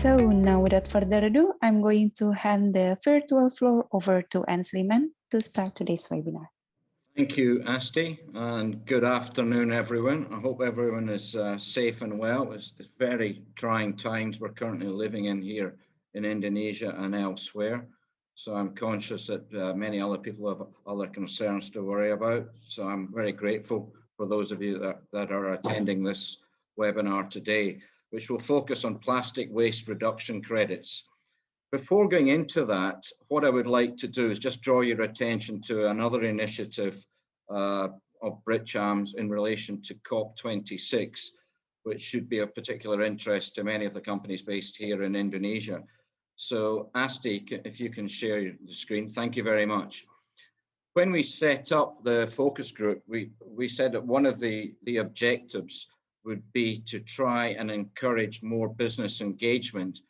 So now without further ado, I'm going to hand the virtual floor over to Ainsley Mann to start today's webinar. Thank you, Asti, and good afternoon, everyone. I hope everyone is safe and well. It's very trying times we're currently living in here in Indonesia and elsewhere. So I'm conscious that many other people have other concerns to worry about. So I'm very grateful for those of you that are attending this webinar today, which will focus on plastic waste reduction credits. Before going into that, what I would like to do is just draw your attention to another initiative of BritCham's in relation to COP26, which should be of particular interest to many of the companies based here in Indonesia. So Asti, if you can share the screen, thank you very much. When we set up the focus group, we said that one of the objectives would be to try and encourage more business engagement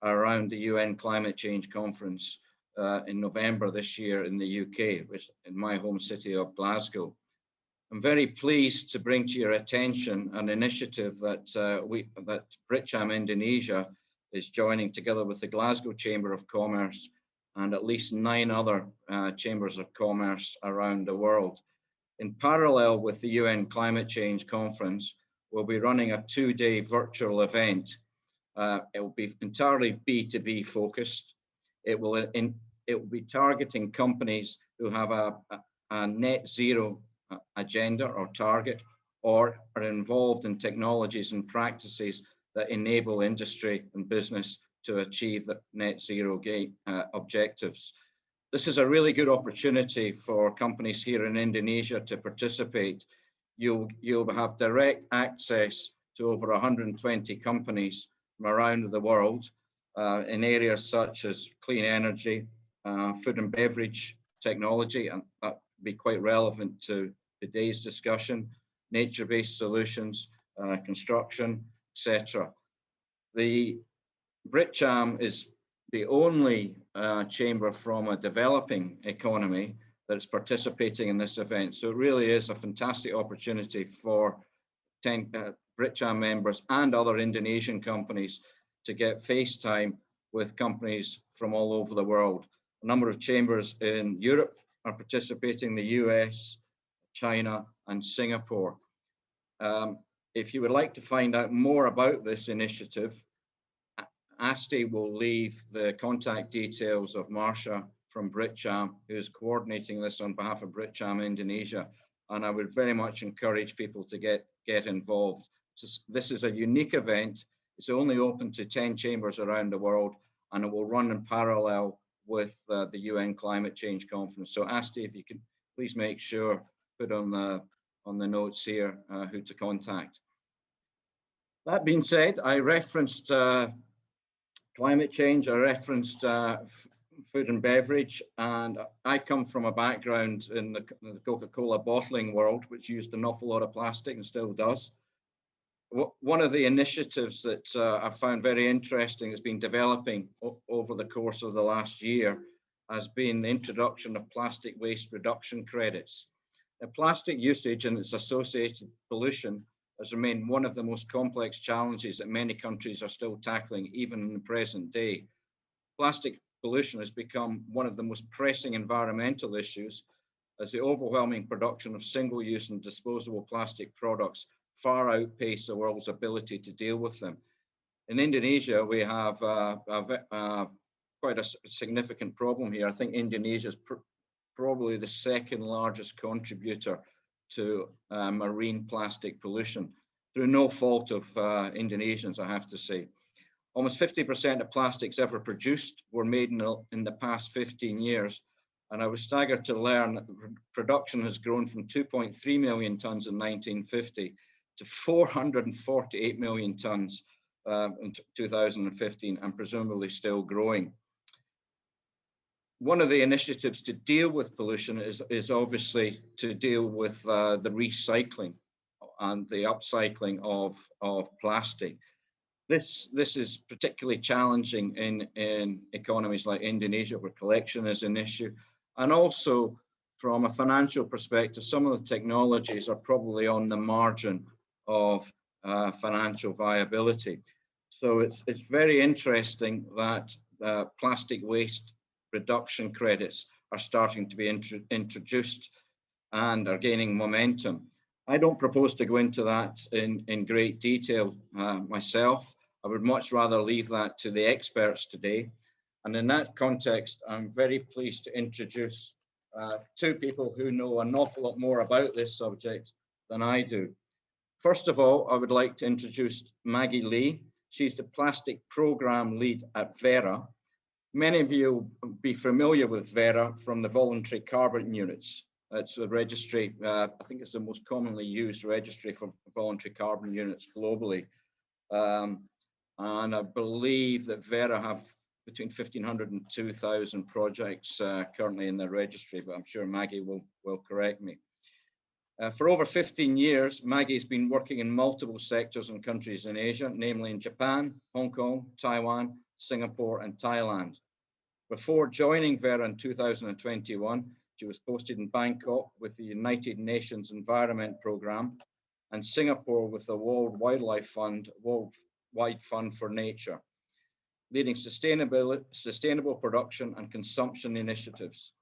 around the UN Climate Change Conference in November this year in the UK, which in my home city of Glasgow. I'm very pleased to bring to your attention an initiative that that BritCham Indonesia is joining together with the Glasgow Chamber of Commerce and at least 9 other chambers of commerce around the world. In parallel with the UN Climate Change Conference, we'll be running a 2-day virtual event. It will be entirely B2B focused. It will be targeting companies who have a net zero agenda or target, or are involved in technologies and practices that enable industry and business to achieve the net zero objectives. This is a really good opportunity for companies here in Indonesia to participate. You'll have direct access to over 120 companies from around the world in areas such as clean energy, food and beverage technology, and that would be quite relevant to today's discussion, nature-based solutions, construction, etc. The BritCham is the only chamber from a developing economy that's participating in this event. So it really is a fantastic opportunity for BritCham members and other Indonesian companies to get face time with companies from all over the world. A number of chambers in Europe are participating, the US, China, and Singapore. If you would like to find out more about this initiative, Asti will leave the contact details of Marsha from BritCham, who is coordinating this on behalf of BritCham Indonesia. And I would very much encourage people to get involved. This is a unique event. It's only open to 10 chambers around the world, and it will run in parallel with the UN Climate Change Conference. So Asti, if you could please make sure, put on the notes here who to contact. That being said, I referenced climate change, I referenced food and beverage, and I come from a background in the Coca-Cola bottling world, which used an awful lot of plastic and still does. One of the initiatives that I found very interesting has been developing over the course of the last year has been the introduction of plastic waste reduction credits. Now, plastic usage and its associated pollution has remained one of the most complex challenges that many countries are still tackling, even in the present day. Plastic pollution has become one of the most pressing environmental issues, as the overwhelming production of single-use and disposable plastic products far outpace the world's ability to deal with them. In Indonesia, we have quite a significant problem here. I think Indonesia is probably the second largest contributor to marine plastic pollution, through no fault of Indonesians, I have to say. Almost 50% of plastics ever produced were made in the past 15 years. And I was staggered to learn that production has grown from 2.3 million tons in 1950 to 448 million tons in 2015, and presumably still growing. One of the initiatives to deal with pollution is obviously to deal with the recycling and the upcycling of plastic. This is particularly challenging in economies like Indonesia, where collection is an issue. And also from a financial perspective, some of the technologies are probably on the margin of financial viability. So it's very interesting that plastic waste reduction credits are starting to be introduced and are gaining momentum. I don't propose to go into that in great detail myself. I would much rather leave that to the experts today. And in that context, I'm very pleased to introduce two people who know an awful lot more about this subject than I do. First of all, I would like to introduce Maggie Lee. She's the plastic program lead at Verra. Many of you will be familiar with Vera from the voluntary carbon units. It's a registry, I think it's the most commonly used registry for voluntary carbon units globally. And I believe that Vera have between 1,500 and 2,000 projects currently in their registry, but I'm sure Maggie will correct me. For over 15 years, Maggie has been working in multiple sectors and countries in Asia, namely in Japan, Hong Kong, Taiwan, Singapore, and Thailand. Before joining Vera in 2021, she was posted in Bangkok with the United Nations Environment Programme and Singapore with the World Wildlife Fund, Worldwide Fund for Nature, leading sustainable production and consumption initiatives.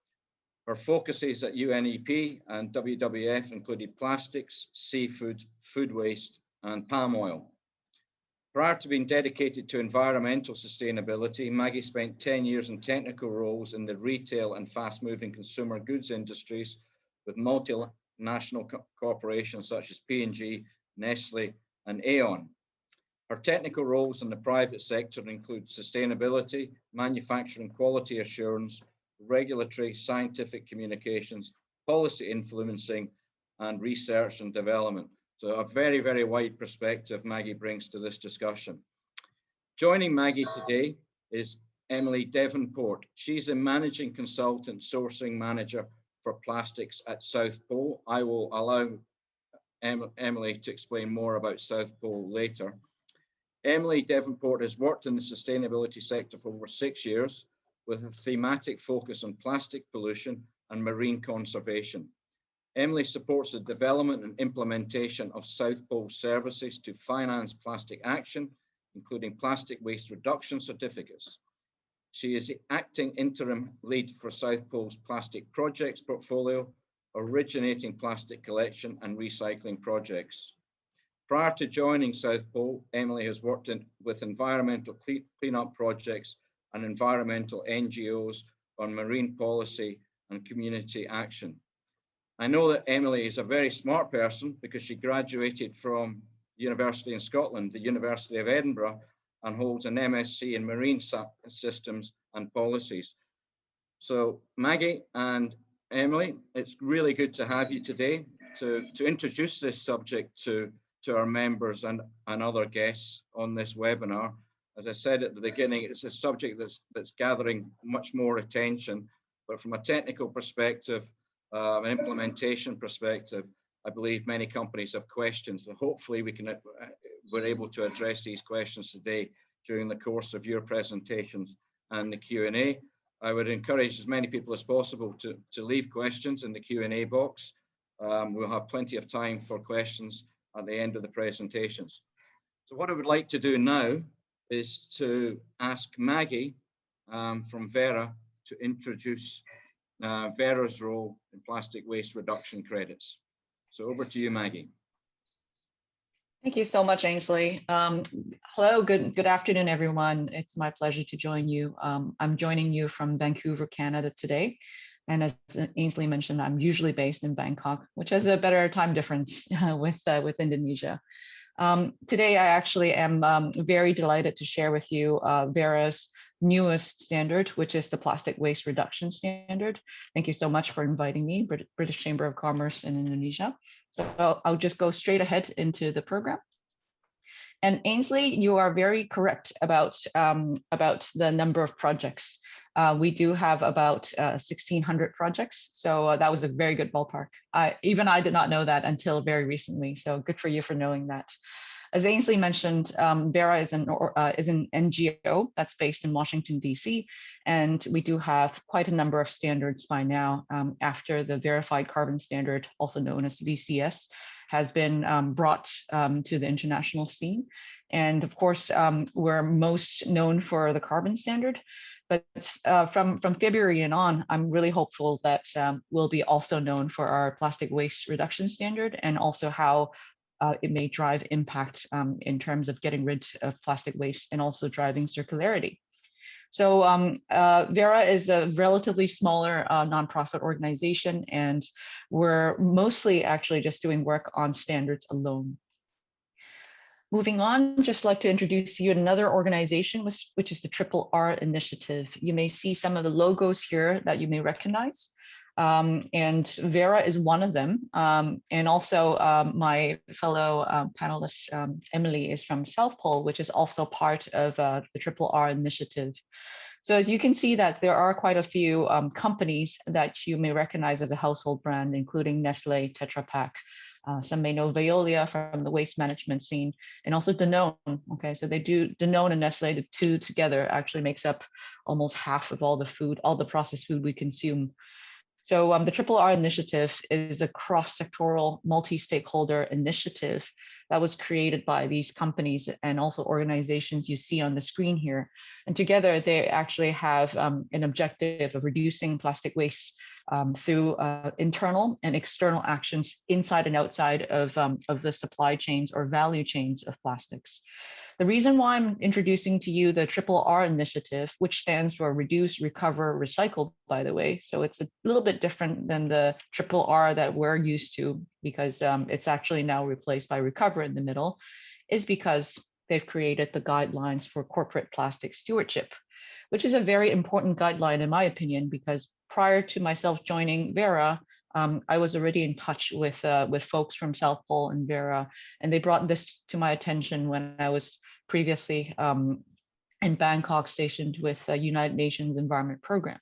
Her focuses at UNEP and WWF included plastics, seafood, food waste, and palm oil. Prior to being dedicated to environmental sustainability, Maggie spent 10 years in technical roles in the retail and fast-moving consumer goods industries with multinational corporations such as P&G, Nestle, and Aeon. Her technical roles in the private sector include sustainability, manufacturing quality assurance, regulatory, scientific communications, policy influencing, and research and development. So a very, very wide perspective Maggie brings to this discussion. Joining Maggie today is Emelie Devenport. She's a managing consultant sourcing manager for plastics at South Pole. I will allow Emelie to explain more about South Pole later. Emelie Devenport has worked in the sustainability sector for over 6 years with a thematic focus on plastic pollution and marine conservation. Emelie supports the development and implementation of South Pole services to finance plastic action, including plastic waste reduction certificates. She is the acting interim lead for South Pole's plastic projects portfolio, originating plastic collection and recycling projects. Prior to joining South Pole, Emelie has worked with environmental cleanup projects and environmental NGOs on marine policy and community action. I know that Emelie is a very smart person because she graduated from university in Scotland, the University of Edinburgh, and holds an MSc in Marine Systems and Policies. So Maggie and Emelie, it's really good to have you today to introduce this subject to our members and other guests on this webinar. As I said at the beginning, it's a subject that's gathering much more attention, but from a technical perspective, an implementation perspective, I believe many companies have questions. So hopefully we're able to address these questions today during the course of your presentations and the Q&A. I would encourage as many people as possible to leave questions in the Q&A box. We'll have plenty of time for questions at the end of the presentations. So what I would like to do now is to ask Maggie from Vera to introduce Vera's role in plastic waste reduction credits. So over to you, Maggie. Thank you so much, Ainsley. Hello, good afternoon, everyone. It's my pleasure to join you. I'm joining you from Vancouver, Canada today. And as Ainsley mentioned, I'm usually based in Bangkok, which has a better time difference with Indonesia. Today, I actually am very delighted to share with you Vera's newest standard, which is the plastic waste reduction standard. Thank you so much for inviting me, British Chamber of Commerce in Indonesia. So I'll just go straight ahead into the program. And Ainsley, you are very correct about the number of projects. We do have about 1,600 projects. So that was a very good ballpark. Even I did not know that until very recently. So good for you for knowing that. As Ainsley mentioned, Vera is an NGO that's based in Washington, D.C., and we do have quite a number of standards by now after the Verified Carbon Standard, also known as VCS, has been brought to the international scene. And of course, we're most known for the carbon standard, but from February and on, I'm really hopeful that we'll be also known for our plastic waste reduction standard, and also how it may drive impact in terms of getting rid of plastic waste and also driving circularity. So Vera is a relatively smaller nonprofit organization, and we're mostly actually just doing work on standards alone. Moving on, just like to introduce you another organization, which is the RRR Initiative. You may see some of the logos here that you may recognize. And Vera is one of them. And also my fellow panelist, Emelie, is from South Pole, which is also part of the RRR Initiative. So as you can see that there are quite a few companies that you may recognize as a household brand, including Nestle, Tetra Pak. Some may know Veolia from the waste management scene, and also Danone. Okay, so they do, Danone and Nestle, the two together actually makes up almost half of all the food, all the processed food we consume. So the RRR Initiative is a cross-sectoral, multi-stakeholder initiative that was created by these companies and also organizations you see on the screen here. And together they actually have an objective of reducing plastic waste through internal and external actions inside and outside of the supply chains or value chains of plastics. The reason why I'm introducing to you the RRR Initiative, which stands for Reduce, Recover, Recycle, by the way. So it's a little bit different than the RRR that we're used to, because it's actually now replaced by Recover in the middle, is because they've created the guidelines for corporate plastic stewardship, which is a very important guideline in my opinion, because prior to myself joining Vera, I was already in touch with folks from South Pole and Vera, and they brought this to my attention when I was previously in Bangkok stationed with the United Nations Environment Program.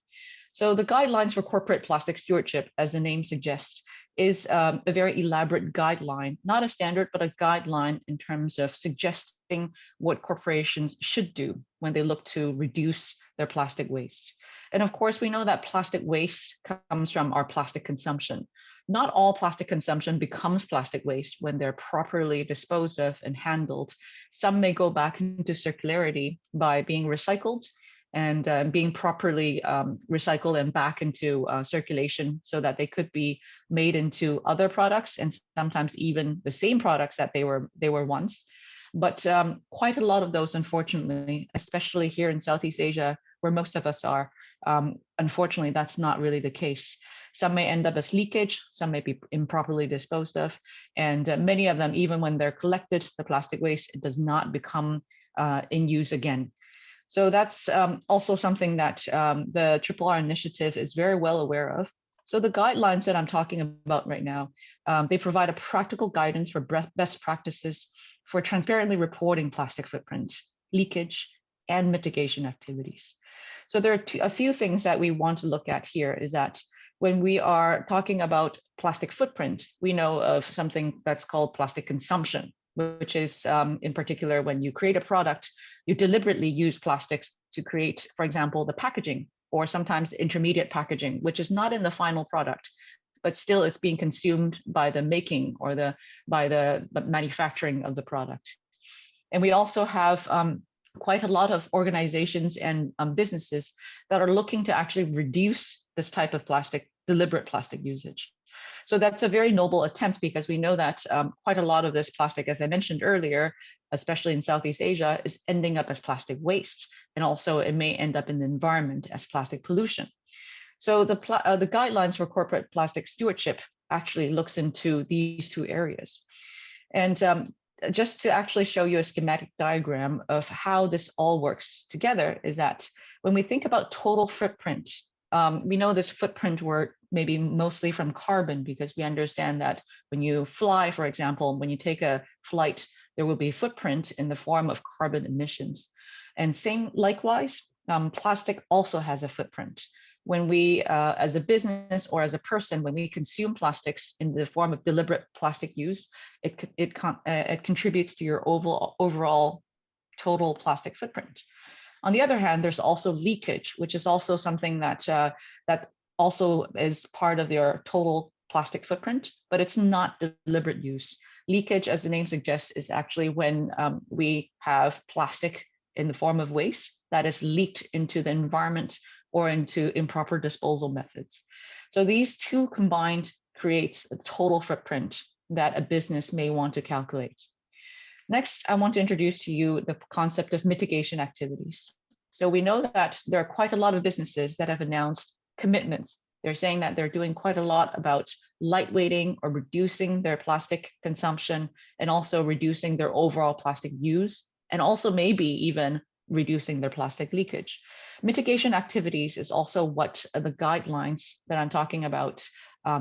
So the guidelines for corporate plastic stewardship, as the name suggests, is a very elaborate guideline, not a standard, but a guideline in terms of suggesting what corporations should do when they look to reduce their plastic waste. And of course, we know that plastic waste comes from our plastic consumption. Not all plastic consumption becomes plastic waste when they're properly disposed of and handled. Some may go back into circularity by being recycled and being properly recycled and back into circulation, so that they could be made into other products, and sometimes even the same products that they were once. But quite a lot of those, unfortunately, especially here in Southeast Asia, where most of us are, unfortunately, that's not really the case. Some may end up as leakage, some may be improperly disposed of, and many of them, even when they're collected, the plastic waste, it does not become in use again. So that's also something that the RRR Initiative is very well aware of. So the guidelines that I'm talking about right now, they provide a practical guidance for best practices for transparently reporting plastic footprint, leakage, and mitigation activities. So there are a few things that we want to look at here. Is that when we are talking about plastic footprint, we know of something that's called plastic consumption, which is in particular when you create a product, you deliberately use plastics to create, for example, the packaging, or sometimes intermediate packaging, which is not in the final product, but still it's being consumed by the making or by the manufacturing of the product. And we also have quite a lot of organizations and businesses that are looking to actually reduce this type of deliberate plastic usage. So that's a very noble attempt, because we know that quite a lot of this plastic, as I mentioned earlier, especially in Southeast Asia, is ending up as plastic waste. And also it may end up in the environment as plastic pollution. So the guidelines for corporate plastic stewardship actually looks into these two areas. And just to actually show you a schematic diagram of how this all works together, is that when we think about total footprint, we know this footprint word maybe mostly from carbon, because we understand that when you fly, for example, when you take a flight, there will be a footprint in the form of carbon emissions. And same likewise, plastic also has a footprint. When we, as a business or as a person, when we consume plastics in the form of deliberate plastic use, it contributes to your overall total plastic footprint. On the other hand, there's also leakage, which is also something that that also is part of your total plastic footprint, but it's not deliberate use. Leakage, as the name suggests, is actually when we have plastic in the form of waste that is leaked into the environment or into improper disposal methods. So these two combined creates a total footprint that a business may want to calculate. Next, I want to introduce to you the concept of mitigation activities. So we know that there are quite a lot of businesses that have announced commitments. They're saying that they're doing quite a lot about lightweighting or reducing their plastic consumption and also reducing their overall plastic use, and also maybe even reducing their plastic leakage. Mitigation activities is also what the guidelines that I'm talking about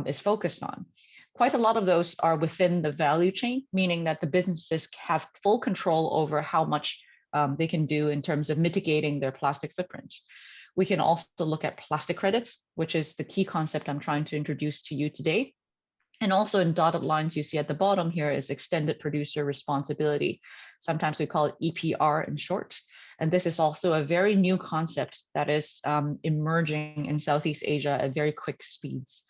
is focused on. Quite a lot of those are within the value chain, meaning that the businesses have full control over how much they can do in terms of mitigating their plastic footprint. We can also look at plastic credits, which is the key concept I'm trying to introduce to you today. And also in dotted lines you see at the bottom here is extended producer responsibility. Sometimes we call it EPR in short. And this is also a very new concept that is emerging in Southeast Asia at very quick speeds.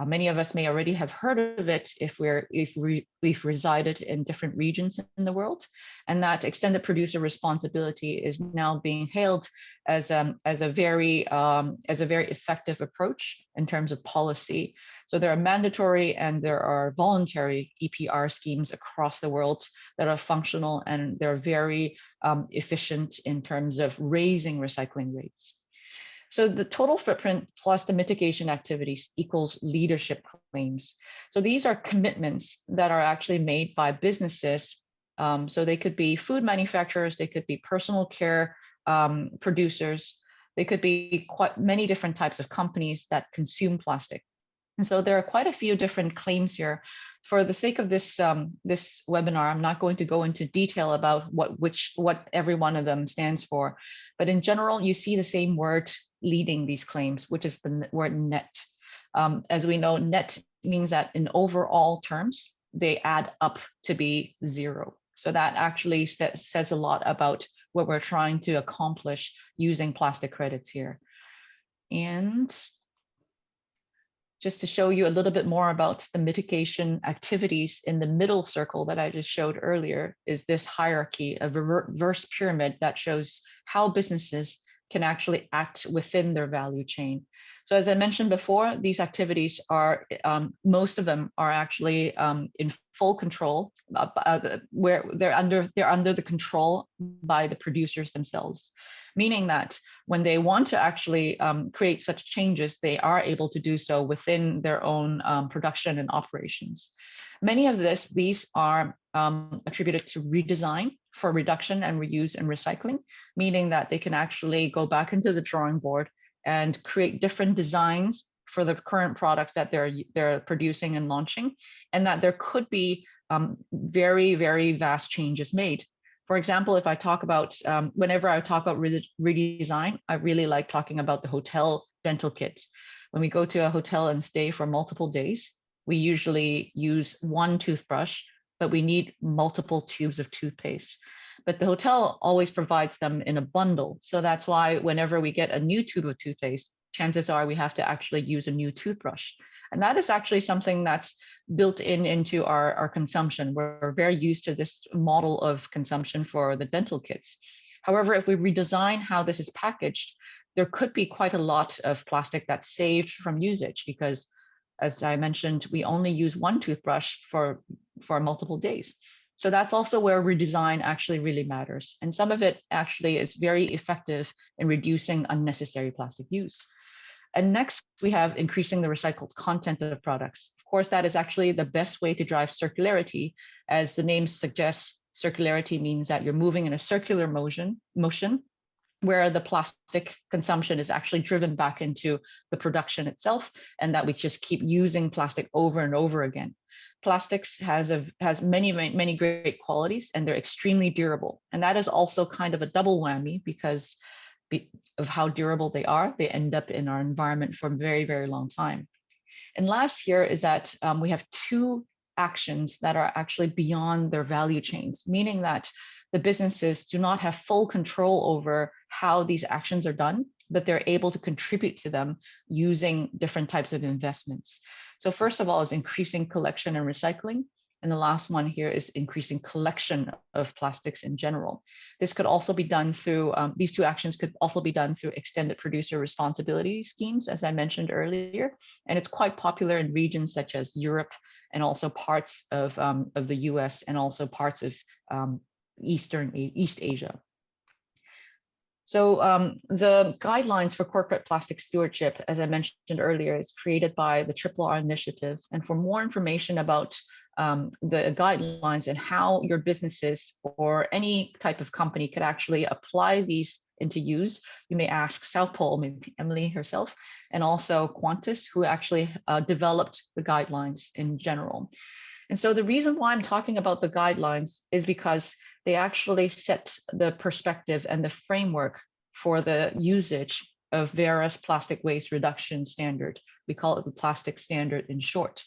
Many of us may already have heard of it if we've resided in different regions in the world, and that extended producer responsibility is now being hailed as a very effective approach in terms of policy. So there are mandatory and there are voluntary EPR schemes across the world that are functional, and they're very efficient in terms of raising recycling rates. So the total footprint plus the mitigation activities equals leadership claims. So these are commitments that are actually made by businesses. So they could be food manufacturers, they could be personal care producers, they could be quite many different types of companies that consume plastic. And so there are quite a few different claims here. For the sake of this this webinar, I'm not going to go into detail about what every one of them stands for, but in general, you see the same word leading these claims, which is the word net. As we know, net means that in overall terms, they add up to be zero. So that actually says a lot about what we're trying to accomplish using plastic credits here. And just to show you a little bit more about the mitigation activities in the middle circle that I just showed earlier is this hierarchy, a reverse pyramid that shows how businesses can actually act within their value chain. So as I mentioned before, these activities are, most of them are actually in full control, where they're under the control by the producers themselves, meaning that when they want to actually create such changes, they are able to do so within their own production and operations. Many of these are attributed to redesign for reduction and reuse and recycling, meaning that they can actually go back into the drawing board and create different designs for the current products that they're producing and launching, and that there could be very, very vast changes made. For example, if I talk about, whenever I talk about redesign, I really like talking about the hotel dental kit. When we go to a hotel and stay for multiple days, we usually use one toothbrush, but we need multiple tubes of toothpaste. But the hotel always provides them in a bundle. So that's why whenever we get a new tube of toothpaste, chances are we have to actually use a new toothbrush. And that is actually something that's built into our consumption. We're very used to this model of consumption for the dental kits. However, if we redesign how this is packaged, there could be quite a lot of plastic that's saved from usage because, as I mentioned, we only use one toothbrush for multiple days. So that's also where redesign actually really matters. And some of it actually is very effective in reducing unnecessary plastic use. And next, we have increasing the recycled content of products. Of course, that is actually the best way to drive circularity. As the name suggests, circularity means that you're moving in a circular motion where the plastic consumption is actually driven back into the production itself, and that we just keep using plastic over and over again. Plastics has many great qualities, and they're extremely durable. And that is also kind of a double whammy because of how durable they are. They end up in our environment for a very, very long time. And last here is that we have two actions that are actually beyond their value chains, meaning that the businesses do not have full control over how these actions are done, but they're able to contribute to them using different types of investments. So first of all is increasing collection and recycling. And the last one here is increasing collection of plastics in general. This could also be done through, these two actions could also be done through extended producer responsibility schemes, as I mentioned earlier. And it's quite popular in regions such as Europe and also parts of the US and also parts of East Asia. So the guidelines for corporate plastic stewardship, as I mentioned earlier, is created by the RRR initiative. And for more information about the guidelines and how your businesses or any type of company could actually apply these into use, you may ask South Pole, maybe Emelie herself, and also Qantas, who actually developed the guidelines in general. And so the reason why I'm talking about the guidelines is because they actually set the perspective and the framework for the usage of Verra's plastic waste reduction standard. We call it the plastic standard in short.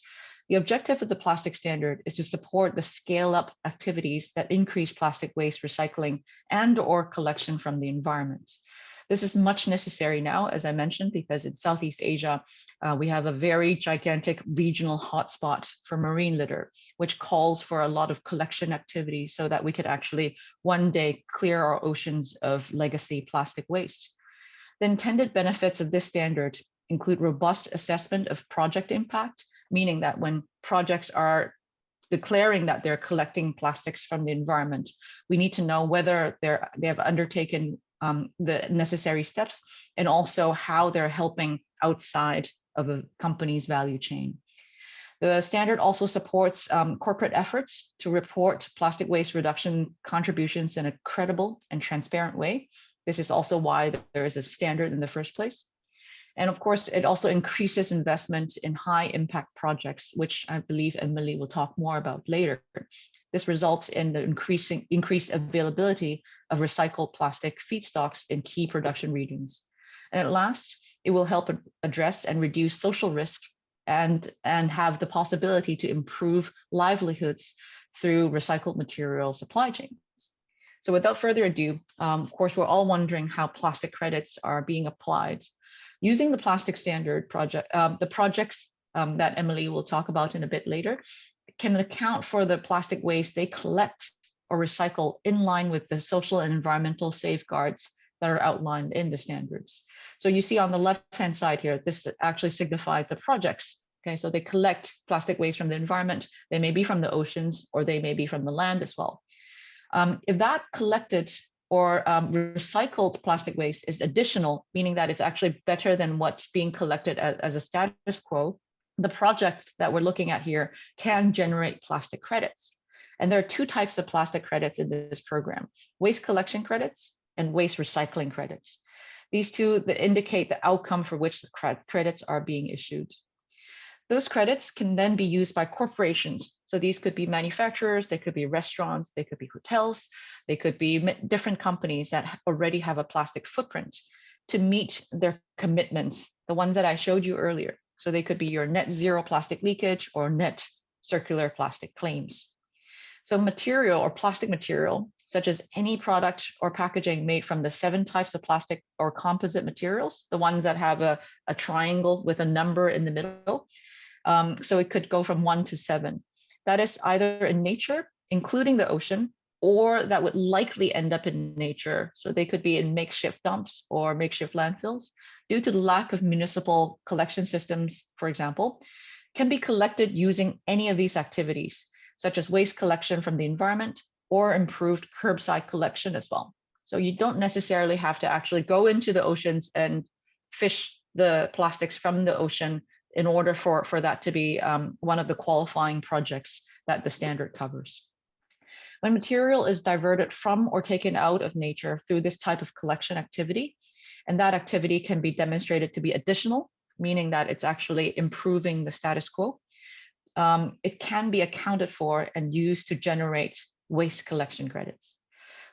The objective of the plastic standard is to support the scale-up activities that increase plastic waste recycling and/or collection from the environment. This is much necessary now, as I mentioned, because in Southeast Asia, we have a very gigantic regional hotspot for marine litter, which calls for a lot of collection activities so that we could actually one day clear our oceans of legacy plastic waste. The intended benefits of this standard include robust assessment of project impact, meaning that when projects are declaring that they're collecting plastics from the environment, we need to know whether they have undertaken the necessary steps and also how they're helping outside of a company's value chain. The standard also supports corporate efforts to report plastic waste reduction contributions in a credible and transparent way. This is also why there is a standard in the first place. And of course, it also increases investment in high impact projects, which I believe Emelie will talk more about later. This results in the increased availability of recycled plastic feedstocks in key production regions. And at last, it will help address and reduce social risk and have the possibility to improve livelihoods through recycled material supply chains. So without further ado, of course, we're all wondering how plastic credits are being applied. Using the plastic standard project, the projects that Emelie will talk about in a bit later can account for the plastic waste they collect or recycle in line with the social and environmental safeguards that are outlined in the standards. So you see on the left-hand side here, this actually signifies the projects. Okay, so they collect plastic waste from the environment. They may be from the oceans or they may be from the land as well. If that collected or recycled plastic waste is additional, meaning that it's actually better than what's being collected as a status quo, the projects that we're looking at here can generate plastic credits. And there are two types of plastic credits in this program: waste collection credits and waste recycling credits. These two indicate the outcome for which the credits are being issued. Those credits can then be used by corporations. So these could be manufacturers, they could be restaurants, they could be hotels, they could be different companies that already have a plastic footprint to meet their commitments, the ones that I showed you earlier. So they could be your net zero plastic leakage or net circular plastic claims. So material or plastic material, such as any product or packaging made from the 7 types of plastic or composite materials, the ones that have a triangle with a number in the middle. So it could go from 1 to 7. That is either in nature, including the ocean, or that would likely end up in nature. So they could be in makeshift dumps or makeshift landfills due to the lack of municipal collection systems, for example, can be collected using any of these activities, such as waste collection from the environment or improved curbside collection as well. So you don't necessarily have to actually go into the oceans and fish the plastics from the ocean in order for that to be one of the qualifying projects that the standard covers. When material is diverted from or taken out of nature through this type of collection activity, and that activity can be demonstrated to be additional, meaning that it's actually improving the status quo, it can be accounted for and used to generate waste collection credits.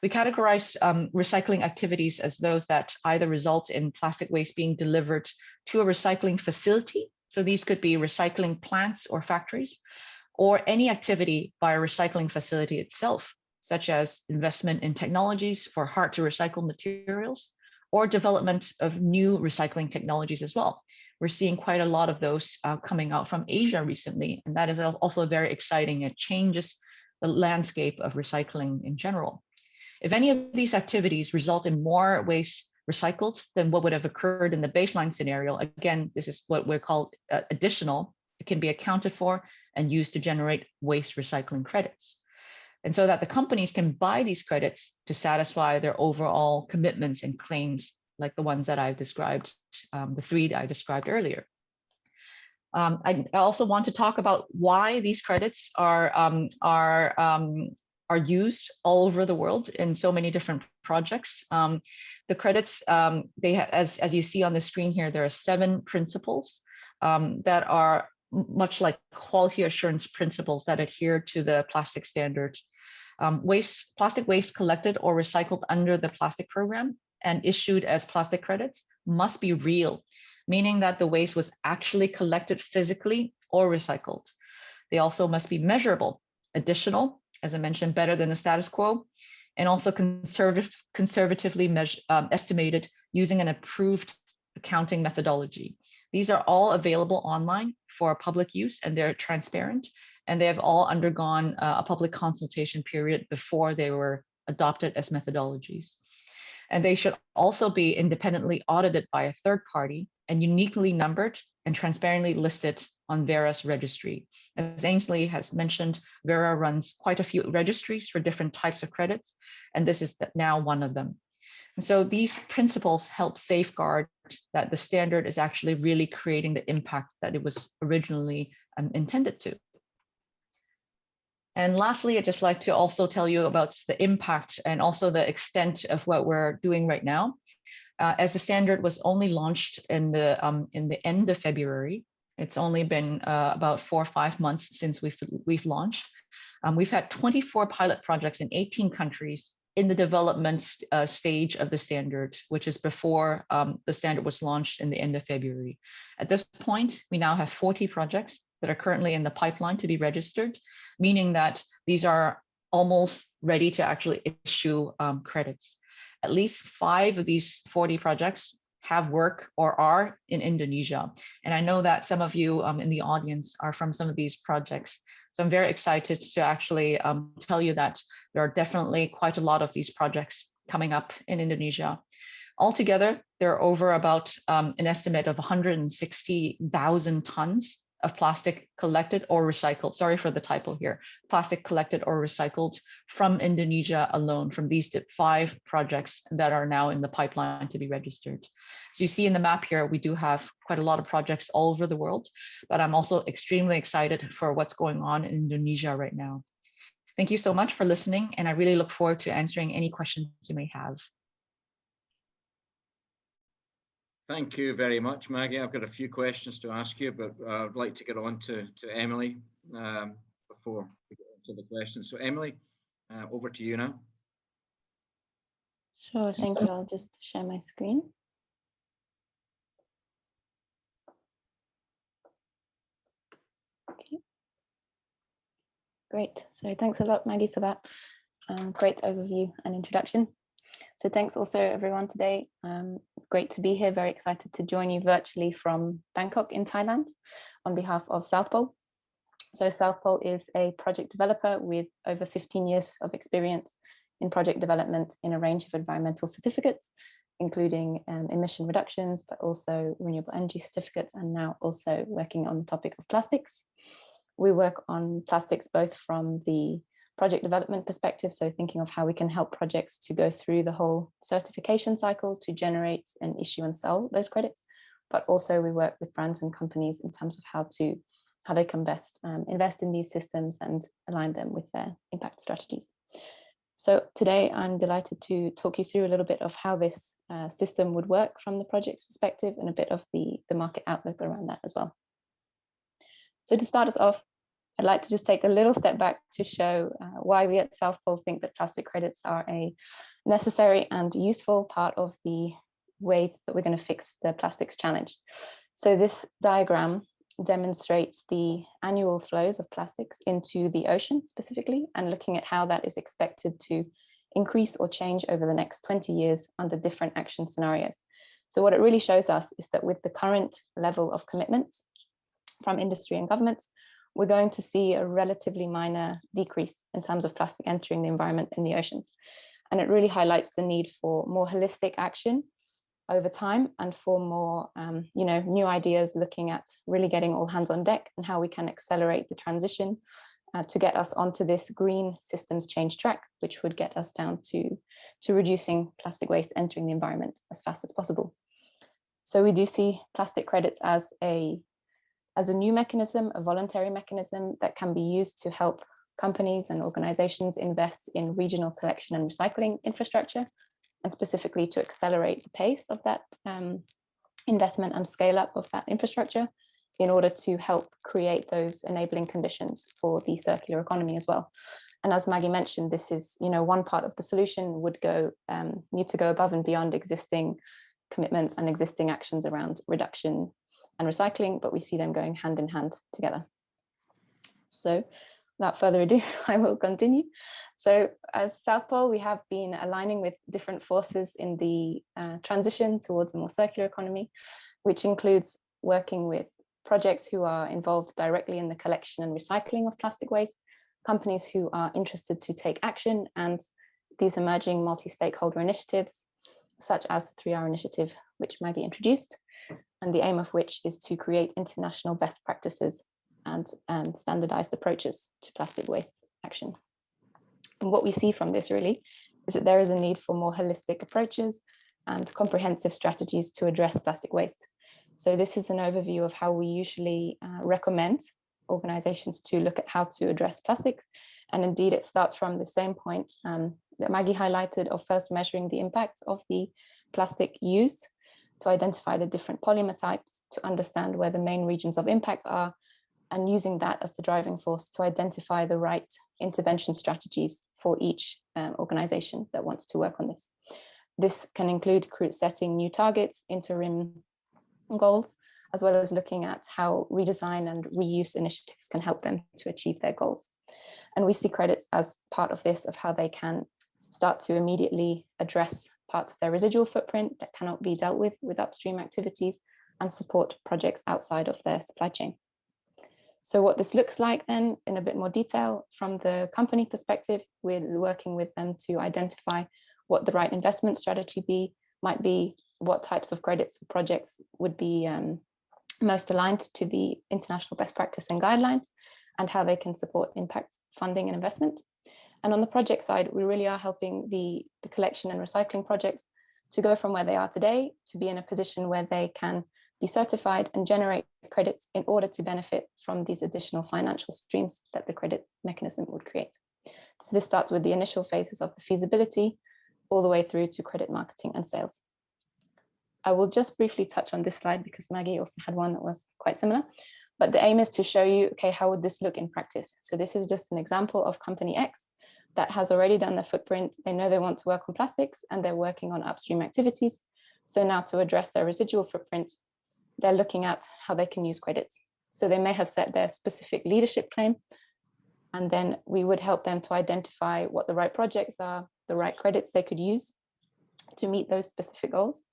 We categorize recycling activities as those that either result in plastic waste being delivered to a recycling facility. So these could be recycling plants or factories, or any activity by a recycling facility itself, such as investment in technologies for hard to recycle materials, or development of new recycling technologies as well, we're seeing quite a lot of those coming out from Asia recently. And that is also very exciting. It changes the landscape of recycling in general. If any of these activities result in more waste recycled than what would have occurred in the baseline scenario, again, this is what we're called additional. It can be accounted for and used to generate waste recycling credits. And so that the companies can buy these credits to satisfy their overall commitments and claims, like the ones that I've described, the three that I described earlier. I also want to talk about why these credits are used all over the world in so many different projects. The credits, as you see on the screen here, there are 7 principles that are much like quality assurance principles that adhere to the plastic standards. Plastic waste collected or recycled under the plastic program and issued as plastic credits must be real, meaning that the waste was actually collected physically or recycled. They also must be measurable, additional, as I mentioned, better than the status quo, and also conservatively estimated using an approved accounting methodology. These are all available online for public use, and they're transparent, and they have all undergone a public consultation period before they were adopted as methodologies. And they should also be independently audited by a third party and uniquely numbered and transparently listed on Verra's registry. As Ainsley has mentioned, Verra runs quite a few registries for different types of credits, and this is now one of them. And so these principles help safeguard that the standard is actually really creating the impact that it was originally intended to. And lastly, I'd just like to also tell you about the impact and also the extent of what we're doing right now. As the standard was only launched in the end of February, it's only been about 4 or 5 months since we've launched. We've had 24 pilot projects in 18 countries in the development stage of the standard, which is before the standard was launched in the end of February. At this point, we now have 40 projects that are currently in the pipeline to be registered, meaning that these are almost ready to actually issue credits. At least 5 of these 40 projects have work or are in Indonesia. And I know that some of you in the audience are from some of these projects. So I'm very excited to actually tell you that there are definitely quite a lot of these projects coming up in Indonesia. Altogether, there are over about an estimate of 160,000 tons of plastic collected or recycled, sorry for the typo here, plastic collected or recycled from Indonesia alone, from these 5 projects that are now in the pipeline to be registered. So you see in the map here, we do have quite a lot of projects all over the world, but I'm also extremely excited for what's going on in Indonesia right now. Thank you so much for listening, and I really look forward to answering any questions you may have. Thank you very much, Maggie. I've got a few questions to ask you, but I'd like to get on to Emelie before we get into the questions. So Emelie, over to you now. Sure, thank you. I'll just share my screen. Okay. Great. So thanks a lot, Maggie, for that great overview and introduction. So thanks also everyone today. Great to be here, very excited to join you virtually from Bangkok in Thailand on behalf of South Pole. So South Pole is a project developer with over 15 years of experience in project development in a range of environmental certificates, including emission reductions, but also renewable energy certificates, and now also working on the topic of plastics. We work on plastics both from the project development perspective, so thinking of how we can help projects to go through the whole certification cycle to generate and issue and sell those credits, but also we work with brands and companies in terms of how they can best invest in these systems and align them with their impact strategies. So today I'm delighted to talk you through a little bit of how this system would work from the project's perspective and a bit of the market outlook around that as well. So to start us off, I'd like to just take a little step back to show why we at South Pole think that plastic credits are a necessary and useful part of the ways that we're going to fix the plastics challenge. So this diagram demonstrates the annual flows of plastics into the ocean specifically, and looking at how that is expected to increase or change over the next 20 years under different action scenarios. So what it really shows us is that with the current level of commitments from industry and governments, we're going to see a relatively minor decrease in terms of plastic entering the environment in the oceans. And it really highlights the need for more holistic action over time and for more new ideas, looking at really getting all hands on deck and how we can accelerate the transition to get us onto this green systems change track, which would get us down to reducing plastic waste entering the environment as fast as possible. So we do see plastic credits as a new mechanism, a voluntary mechanism that can be used to help companies and organizations invest in regional collection and recycling infrastructure, and specifically to accelerate the pace of that investment and scale up of that infrastructure in order to help create those enabling conditions for the circular economy as well. And as Maggie mentioned, this is, one part of the solution would need to go above and beyond existing commitments and existing actions around reduction and recycling, but we see them going hand in hand together. So without further ado, I will continue. So as South Pole, we have been aligning with different forces in the transition towards a more circular economy, which includes working with projects who are involved directly in the collection and recycling of plastic waste, companies who are interested to take action, and these emerging multi-stakeholder initiatives, such as the 3R initiative, which Maggie introduced, and the aim of which is to create international best practices and standardized approaches to plastic waste action. And what we see from this really is that there is a need for more holistic approaches and comprehensive strategies to address plastic waste. So this is an overview of how we usually recommend organizations to look at how to address plastics. And indeed, it starts from the same point that Maggie highlighted of first measuring the impact of the plastic used to identify the different polymer types, to understand where the main regions of impact are, and using that as the driving force to identify the right intervention strategies for each organization that wants to work on this. This can include setting new targets, interim goals, as well as looking at how redesign and reuse initiatives can help them to achieve their goals. And we see credits as part of this, of how they can start to immediately address parts of their residual footprint that cannot be dealt with upstream activities, and support projects outside of their supply chain. So what this looks like then in a bit more detail from the company perspective, we're working with them to identify what the right investment strategy might be, what types of credits or projects would be most aligned to the international best practice and guidelines, and how they can support impact funding and investment. And on the project side, we really are helping the collection and recycling projects to go from where they are today to be in a position where they can be certified and generate credits in order to benefit from these additional financial streams that the credits mechanism would create. So this starts with the initial phases of the feasibility all the way through to credit marketing and sales. I will just briefly touch on this slide because Maggie also had one that was quite similar, but the aim is to show you, okay, how would this look in practice? So this is just an example of company X that has already done their footprint. They know they want to work on plastics and they're working on upstream activities. So now to address their residual footprint, they're looking at how they can use credits. So they may have set their specific leadership claim, and then we would help them to identify what the right projects are, the right credits they could use to meet those specific goals.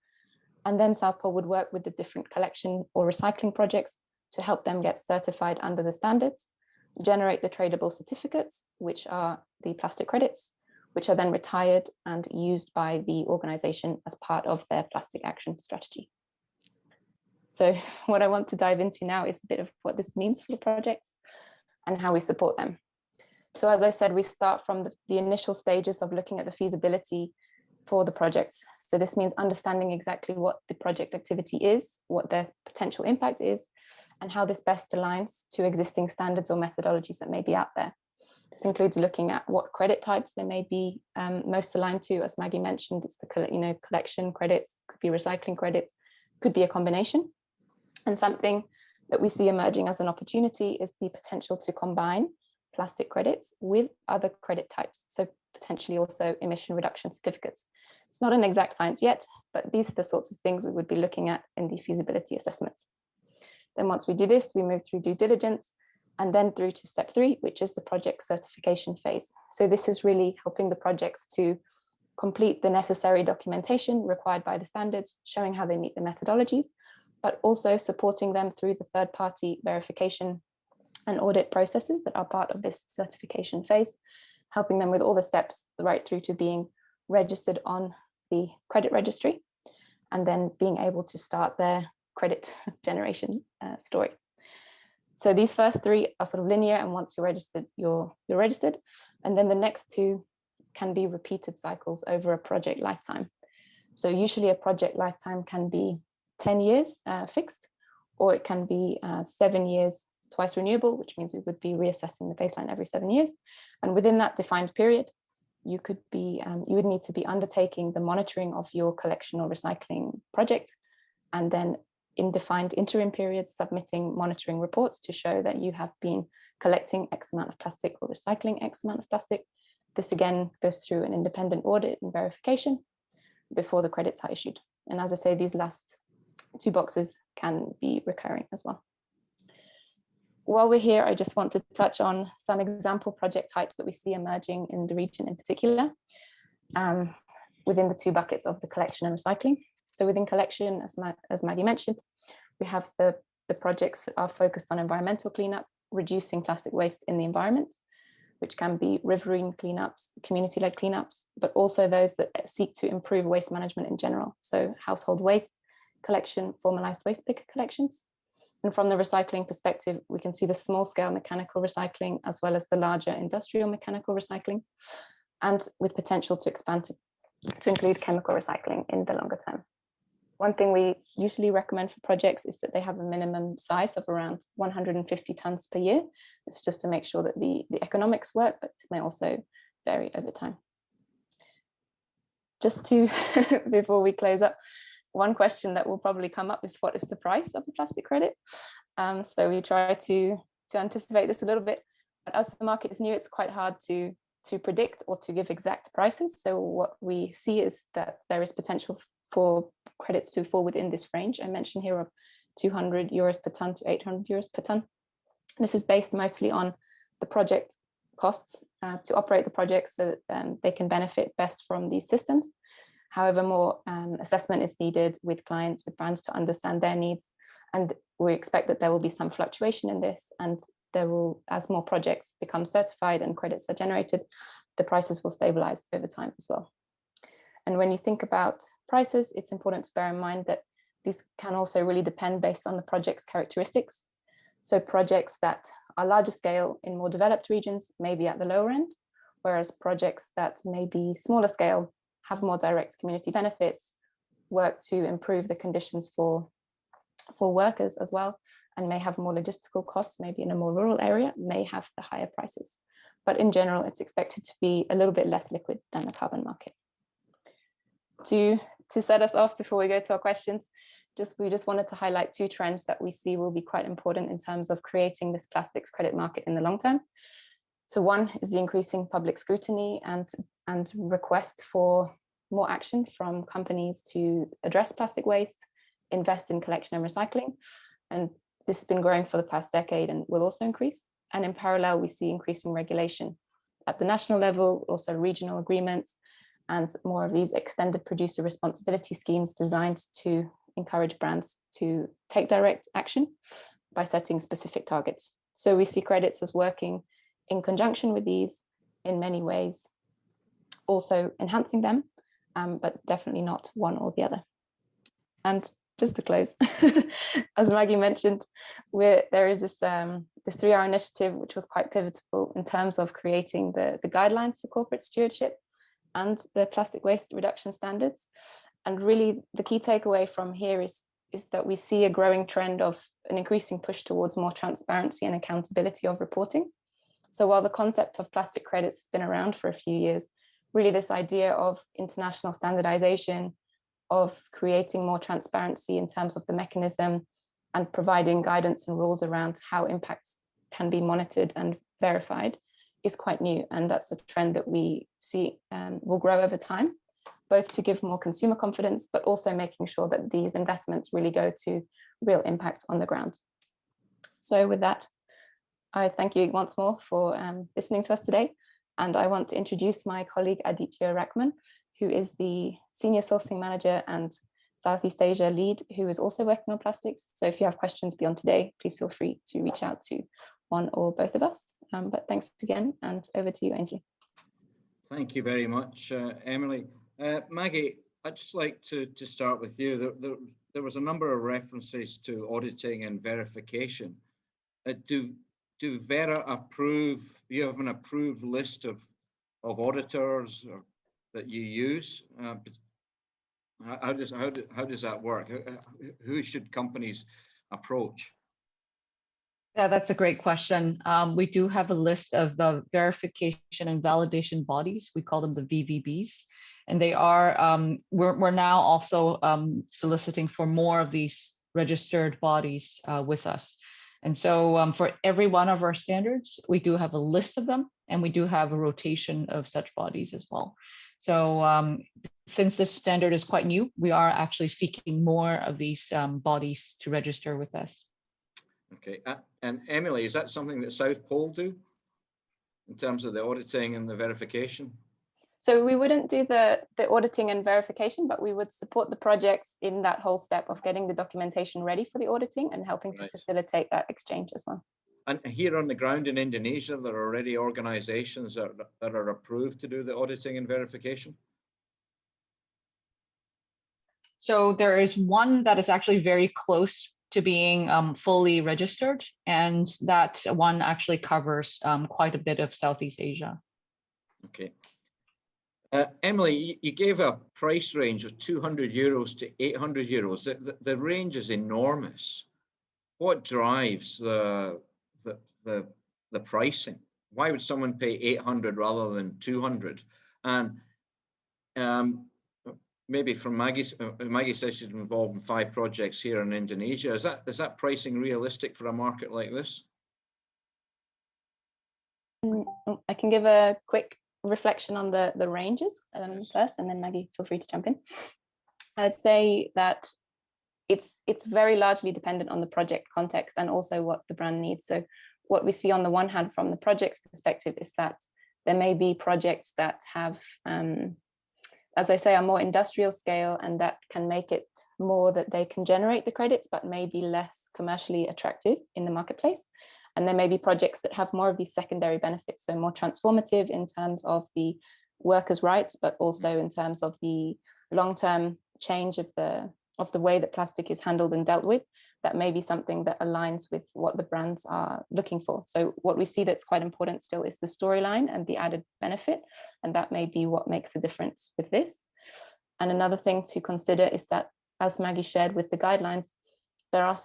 And then South Pole would work with the different collection or recycling projects to help them get certified under the standards, generate the tradable certificates, which are the plastic credits, which are then retired and used by the organization as part of their plastic action strategy. So what I want to dive into now is a bit of what this means for the projects and how we support them. So as I said, we start from the initial stages of looking at the feasibility for the projects. So this means understanding exactly what the project activity is, what their potential impact is, and how this best aligns to existing standards or methodologies that may be out there. This includes looking at what credit types they may be most aligned to. As Maggie mentioned, it's the collection credits, could be recycling credits, could be a combination. And something that we see emerging as an opportunity is the potential to combine plastic credits with other credit types. So potentially also emission reduction certificates. It's not an exact science yet, but these are the sorts of things we would be looking at in the feasibility assessments. Then once we do this, we move through due diligence and then through to step 3, which is the project certification phase. So this is really helping the projects to complete the necessary documentation required by the standards, showing how they meet the methodologies, but also supporting them through the third-party verification and audit processes that are part of this certification phase, helping them with all the steps right through to being registered on the credit registry, and then being able to start their credit generation story. So these first three are sort of linear, and once you're registered, you're registered. And then the next two can be repeated cycles over a project lifetime. So usually a project lifetime can be 10 years fixed, or it can be 7 years twice renewable, which means we would be reassessing the baseline every 7 years. And within that defined period, you would need to be undertaking the monitoring of your collection or recycling project, and then in defined interim periods, submitting monitoring reports to show that you have been collecting X amount of plastic or recycling X amount of plastic. This again goes through an independent audit and verification before the credits are issued. And as I say, these last two boxes can be recurring as well. While we're here, I just want to touch on some example project types that we see emerging in the region in particular, within the two buckets of the collection and recycling. So within collection, as Maggie mentioned, we have the projects that are focused on environmental cleanup, reducing plastic waste in the environment, which can be riverine cleanups, community-led cleanups, but also those that seek to improve waste management in general. So household waste collection, formalized waste picker collections. And from the recycling perspective, we can see the small-scale mechanical recycling as well as the larger industrial mechanical recycling, and with potential to expand to include chemical recycling in the longer term. One thing we usually recommend for projects is that they have a minimum size of around 150 tons per year. It's just to make sure that the economics work, but this may also vary over time. Just to, before we close up, one question that will probably come up is, what is the price of a plastic credit? So we try to anticipate this a little bit, but as the market is new, it's quite hard to predict or to give exact prices. So what we see is that there is potential for credits to fall within this range I mentioned here of 200 euros per ton to 800 euros per ton. This is based mostly on the project costs to operate the project, so that they can benefit best from these systems. However, more assessment is needed with clients, with brands, to understand their needs. And we expect that there will be some fluctuation in this, and there will, as more projects become certified and credits are generated, the prices will stabilize over time as well. And when you think about prices, it's important to bear in mind that these can also really depend based on the project's characteristics. So projects that are larger scale in more developed regions may be at the lower end, whereas projects that may be smaller scale, have more direct community benefits, work to improve the conditions for workers as well, and may have more logistical costs, maybe in a more rural area, may have the higher prices. But in general, it's expected to be a little bit less liquid than the carbon market. To set us off before we go to our questions, we just wanted to highlight two trends that we see will be quite important in terms of creating this plastics credit market in the long term. So one is the increasing public scrutiny and request for more action from companies to address plastic waste, invest in collection and recycling. And this has been growing for the past decade and will also increase. And in parallel, we see increasing regulation at the national level, also regional agreements, and more of these extended producer responsibility schemes designed to encourage brands to take direct action by setting specific targets. So we see credits as working in conjunction with these in many ways, also enhancing them, but definitely not one or the other. And just to close, as Maggie mentioned, there is this 3R initiative, which was quite pivotal in terms of creating the guidelines for corporate stewardship and the plastic waste reduction standards. And really the key takeaway from here is that we see a growing trend of an increasing push towards more transparency and accountability of reporting. So while the concept of plastic credits has been around for a few years, really this idea of international standardization, of creating more transparency in terms of the mechanism and providing guidance and rules around how impacts can be monitored and verified is quite new. And that's a trend that we see will grow over time, both to give more consumer confidence, but also making sure that these investments really go to real impact on the ground. So with that, I thank you once more for listening to us today. And I want to introduce my colleague Aditya Rackman, who is the Senior Sourcing Manager and Southeast Asia lead, who is also working on plastics. So if you have questions beyond today, please feel free to reach out to one or both of us. But thanks again, and over to you, Ainsley. Thank you very much, Emelie. Maggie, I'd just like to start with you. There was a number of references to auditing and verification. Do Vera approve? You have an approved list of auditors that you use. How does that work? Who should companies approach? Yeah, that's a great question. We do have a list of the verification and validation bodies. We call them the VVBs, and they are. We're now also soliciting for more of these registered bodies with us. And so for every one of our standards, we do have a list of them, and we do have a rotation of such bodies as well. So since this standard is quite new, we are actually seeking more of these bodies to register with us. Okay, and Emelie, is that something that South Pole do in terms of the auditing and the verification? So we wouldn't do the auditing and verification, but we would support the projects in that whole step of getting the documentation ready for the auditing and helping to facilitate that exchange as well. And here on the ground in Indonesia, there are already organizations that are approved to do the auditing and verification? So there is one that is actually very close to being fully registered, and that one actually covers quite a bit of Southeast Asia. Okay. Emelie, you gave a price range of 200 euros to 800 euros. The range is enormous. What drives the pricing? Why would someone pay 800 rather than 200? And maybe from Maggie says she's involved in 5 projects here in Indonesia. Is that pricing realistic for a market like this? I can give a quick reflection on the ranges first, and then Maggie, feel free to jump in. I'd say that it's very largely dependent on the project context and also what the brand needs. So what we see on the one hand from the project's perspective is that there may be projects that have, as I say, are more industrial scale, and that can make it more that they can generate the credits, but maybe less commercially attractive in the marketplace. And there may be projects that have more of these secondary benefits, so more transformative in terms of the workers' rights, but also in terms of the long-term change of the way that plastic is handled and dealt with. That may be something that aligns with what the brands are looking for. So what we see that's quite important still is the storyline and the added benefit, and that may be what makes the difference with this. And another thing to consider is that, as Maggie shared with the guidelines, there are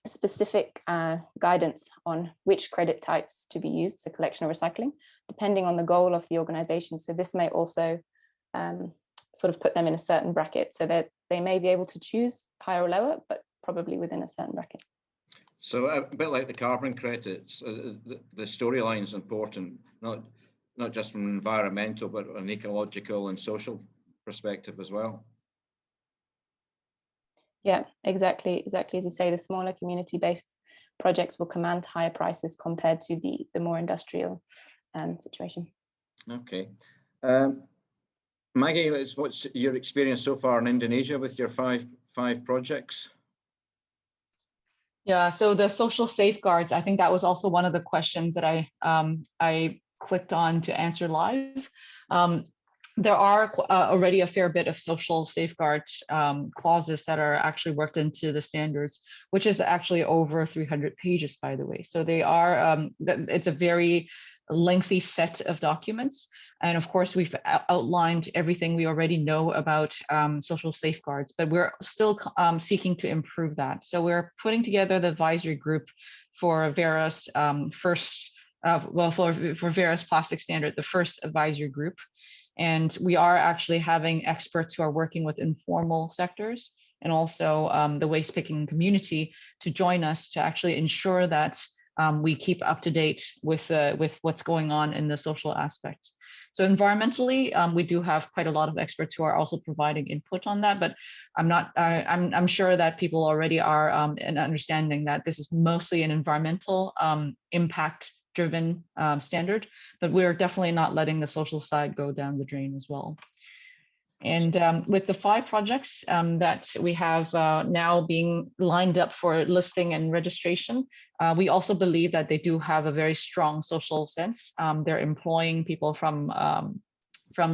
specific guidance on which credit types to be used, so collection or recycling, depending on the goal of the organization. So this may also sort of put them in a certain bracket, so that they may be able to choose higher or lower, but probably within a certain bracket. So a bit like the carbon credits, the storyline is important, not just from an environmental, but an ecological and social perspective as well. Yeah, exactly as you say, the smaller community-based projects will command higher prices compared to the more industrial situation. Okay. Maggie, what's your experience so far in Indonesia with your five projects? Yeah, so the social safeguards, I think that was also one of the questions that I clicked on to answer live. There are already a fair bit of social safeguards clauses that are actually worked into the standards, which is actually over 300 pages, by the way. So they are, it's a very lengthy set of documents. And of course, we've outlined everything we already know about social safeguards, but we're still seeking to improve that. So we're putting together the advisory group for Verra's for Verra's plastic standard, the first advisory group. And we are actually having experts who are working with informal sectors and also the waste picking community to join us to actually ensure that we keep up to date with what's going on in the social aspect. So environmentally, we do have quite a lot of experts who are also providing input on that, but I'm sure that people already are in understanding that this is mostly an environmental impact driven standard, but we're definitely not letting the social side go down the drain as well. And with the 5 projects that we have now being lined up for listing and registration, we also believe that they do have a very strong social sense. They're employing people from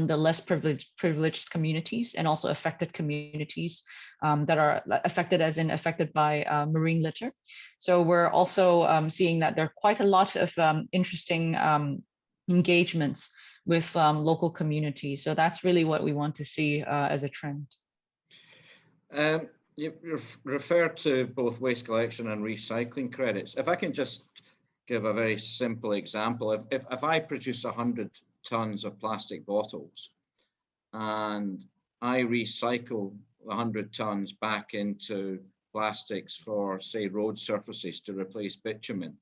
the less privileged communities and also affected communities that are affected, as in affected by marine litter. So we're also seeing that there are quite a lot of interesting engagements with local communities. So that's really what we want to see as a trend. You refer to both waste collection and recycling credits. If I can just give a very simple example, if I produce 100 tons of plastic bottles and I recycle 100 tons back into plastics for, say, road surfaces to replace bitumen,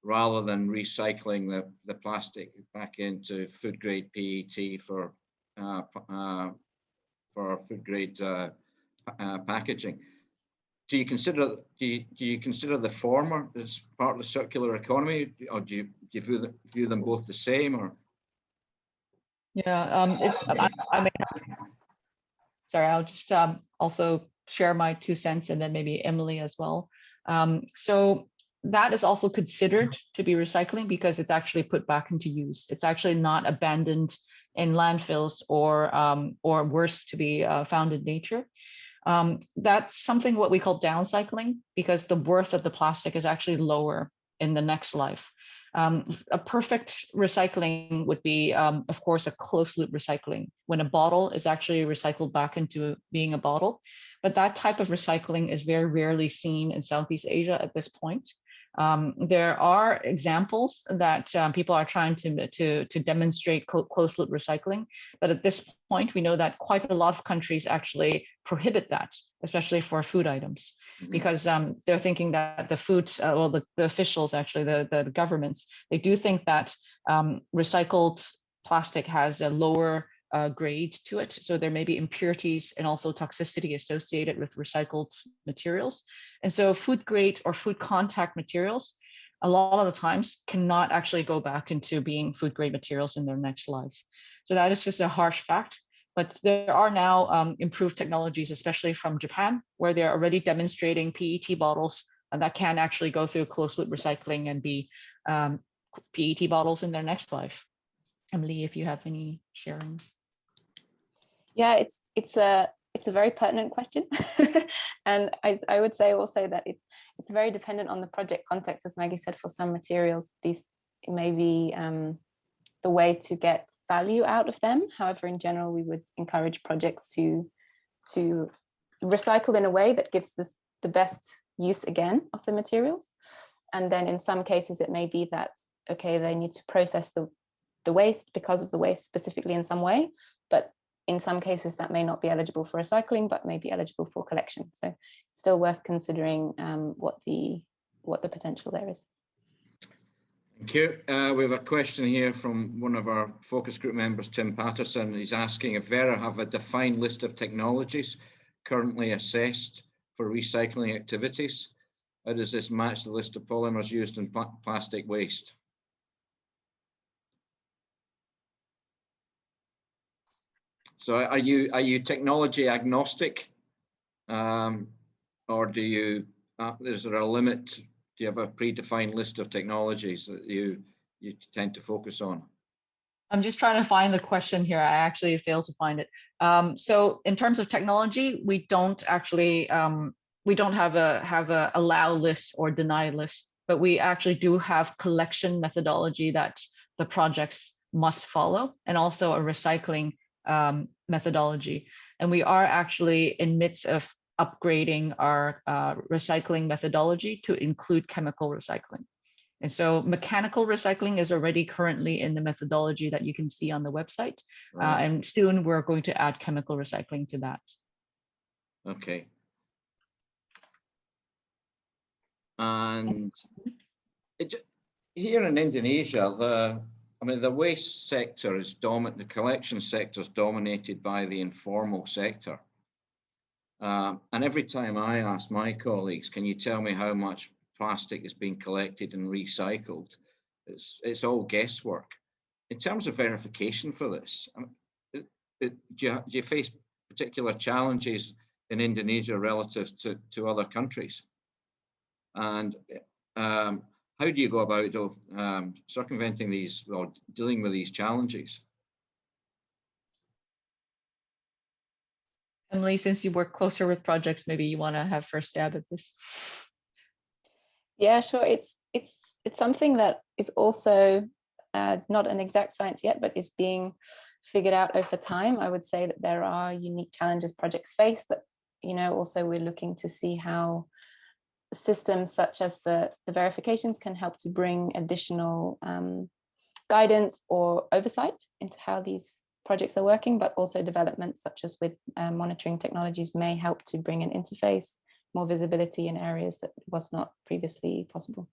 rather than recycling the plastic back into food grade PET for food grade packaging. Do you consider the former as part of the circular economy, or do you view them both the same? Or yeah, sorry, I'll just also share my 2 cents, and then maybe Emelie as well. So that is also considered to be recycling because it's actually put back into use. It's actually not abandoned in landfills or worse, to be found in nature. That's something what we call downcycling, because the worth of the plastic is actually lower in the next life. A perfect recycling would be, of course, a closed loop recycling, when a bottle is actually recycled back into being a bottle. But that type of recycling is very rarely seen in Southeast Asia at this point. There are examples that people are trying to demonstrate closed loop recycling, but at this point, we know that quite a lot of countries actually prohibit that, especially for food items, because they're thinking that the food, well, the officials, actually, the governments, they do think that recycled plastic has a lower grade to it. So there may be impurities and also toxicity associated with recycled materials. And so food grade or food contact materials, a lot of the times, cannot actually go back into being food grade materials in their next life. So that is just a harsh fact. But there are now improved technologies, especially from Japan, where they're already demonstrating PET bottles that can actually go through closed loop recycling and be PET bottles in their next life. Emelie, if you have any sharing. Yeah, it's a very pertinent question, and I would say also that it's very dependent on the project context. As Maggie said, for some materials, these may be the way to get value out of them. However, in general, we would encourage projects to recycle in a way that gives the best use again of the materials. And then in some cases, it may be that, okay, they need to process the waste because of the waste specifically in some way, but in some cases that may not be eligible for recycling, but may be eligible for collection. So it's still worth considering what the potential there is. Thank you. We have a question here from one of our focus group members, Tim Patterson. He's asking if Vera have a defined list of technologies currently assessed for recycling activities. How does this match the list of polymers used in plastic waste? So are you technology agnostic, or do you is there a limit? Do you have a predefined list of technologies that you tend to focus on? I'm just trying to find the question here. I actually failed to find it. So in terms of technology, we don't actually we don't have a allow list or deny list, but we actually do have collection methodology that the projects must follow, and also a recycling methodology. And we are actually in midst of upgrading our recycling methodology to include chemical recycling. And so mechanical recycling is already currently in the methodology that you can see on the website. Right. And soon we're going to add chemical recycling to that. Okay. And here in Indonesia, the waste sector is dominant. The collection sector is dominated by the informal sector. And every time I ask my colleagues, can you tell me how much plastic is being collected and recycled? It's all guesswork. In terms of verification for this, do you face particular challenges in Indonesia relative to other countries? And how do you go about circumventing these, or dealing with these challenges? Emelie, since you work closer with projects, maybe you want to have first stab at this. Yeah, sure. It's something that is also not an exact science yet, but is being figured out over time. I would say that there are unique challenges projects face that, also we're looking to see how systems such as the verifications can help to bring additional guidance or oversight into how these projects are working, but also developments such as with monitoring technologies may help to bring an interface, more visibility in areas that was not previously possible.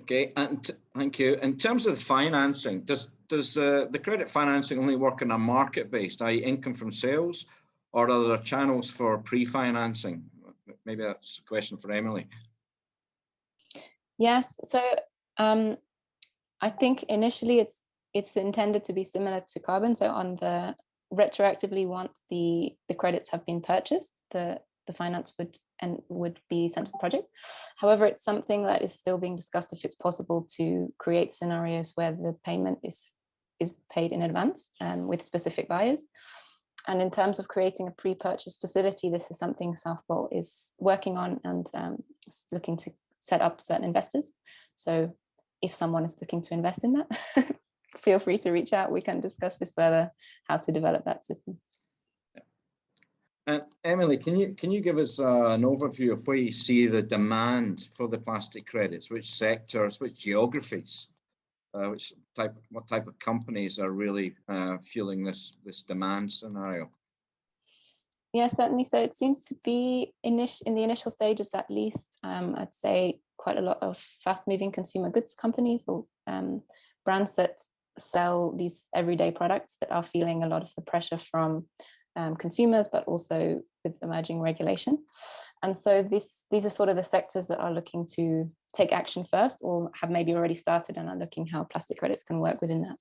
Okay, and thank you. In terms of the financing, does the credit financing only work on a market-based, i.e. income from sales, or are there channels for pre-financing? Maybe that's a question for Emelie. Yes, so I think initially it's intended to be similar to carbon. So on the retroactively, once the credits have been purchased, the finance would be sent to the project. However, it's something that is still being discussed if it's possible to create scenarios where the payment is paid in advance with specific buyers. And in terms of creating a pre-purchase facility, this is something South Pole is working on and looking to set up certain investors. So if someone is looking to invest in that, feel free to reach out. We can discuss this further, how to develop that system. And Emelie, can you give us an overview of where you see the demand for the plastic credits? Which sectors, which geographies, what type of companies are really fueling this demand scenario? Yeah, certainly. So it seems to be in the initial stages, at least, I'd say quite a lot of fast-moving consumer goods companies or brands that sell these everyday products that are feeling a lot of the pressure from consumers, but also with emerging regulation. And so these are sort of the sectors that are looking to take action first, or have maybe already started and are looking how plastic credits can work within that.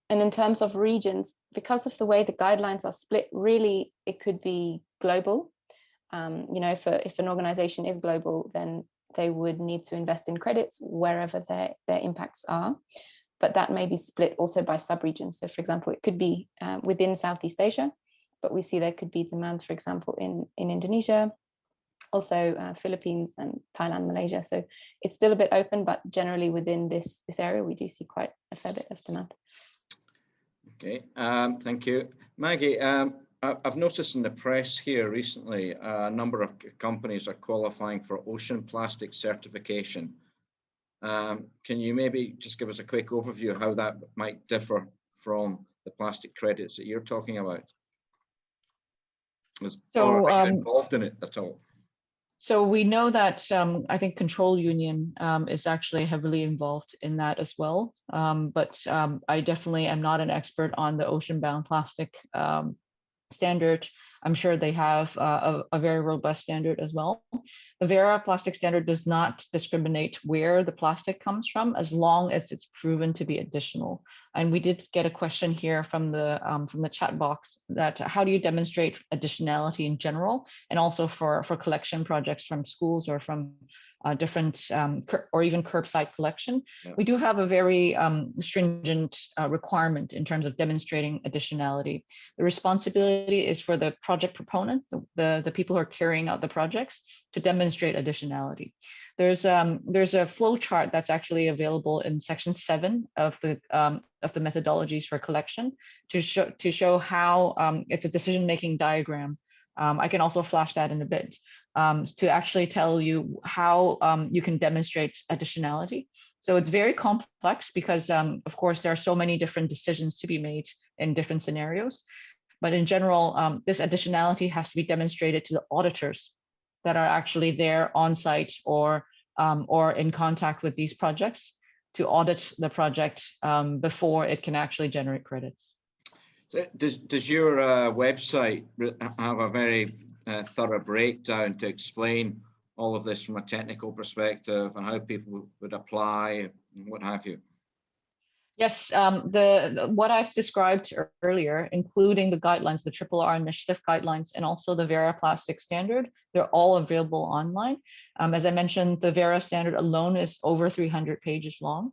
And in terms of regions, because of the way the guidelines are split, really it could be global. If an organization is global, then they would need to invest in credits wherever their impacts are. But that may be split also by sub-regions. So for example, it could be within Southeast Asia, but we see there could be demand, for example, in Indonesia, also Philippines and Thailand, Malaysia. So it's still a bit open, but generally within this area, we do see quite a fair bit of demand. Okay, thank you. Maggie, I've noticed in the press here recently, a number of companies are qualifying for ocean plastic certification. Can you maybe just give us a quick overview of how that might differ from the plastic credits that you're talking about? Or are you involved in it at all? So we know that I think Control Union is actually heavily involved in that as well. But I definitely am not an expert on the ocean-bound plastic standard. I'm sure they have a very robust standard as well. The Vera plastic standard does not discriminate where the plastic comes from, as long as it's proven to be additional. And we did get a question here from the chat box that how do you demonstrate additionality in general, and also for collection projects from schools or from different or even curbside collection. Yeah. We do have a very stringent requirement in terms of demonstrating additionality. The responsibility is for the project proponent, the people who are carrying out the projects, to demonstrate additionality. There's a flow chart that's actually available in section 7 of the methodologies for collection to show how it's a decision-making diagram. I can also flash that in a bit to actually tell you how you can demonstrate additionality. So it's very complex because, of course, there are so many different decisions to be made in different scenarios. But in general, this additionality has to be demonstrated to the auditors that are actually there on site or in contact with these projects to audit the project before it can actually generate credits. So does your website have a very thorough breakdown to explain all of this from a technical perspective and how people would apply and what have you? Yes, what I've described earlier, including the guidelines, the RRR initiative guidelines, and also the Vera plastic standard, they're all available online. As I mentioned, the Vera standard alone is over 300 pages long.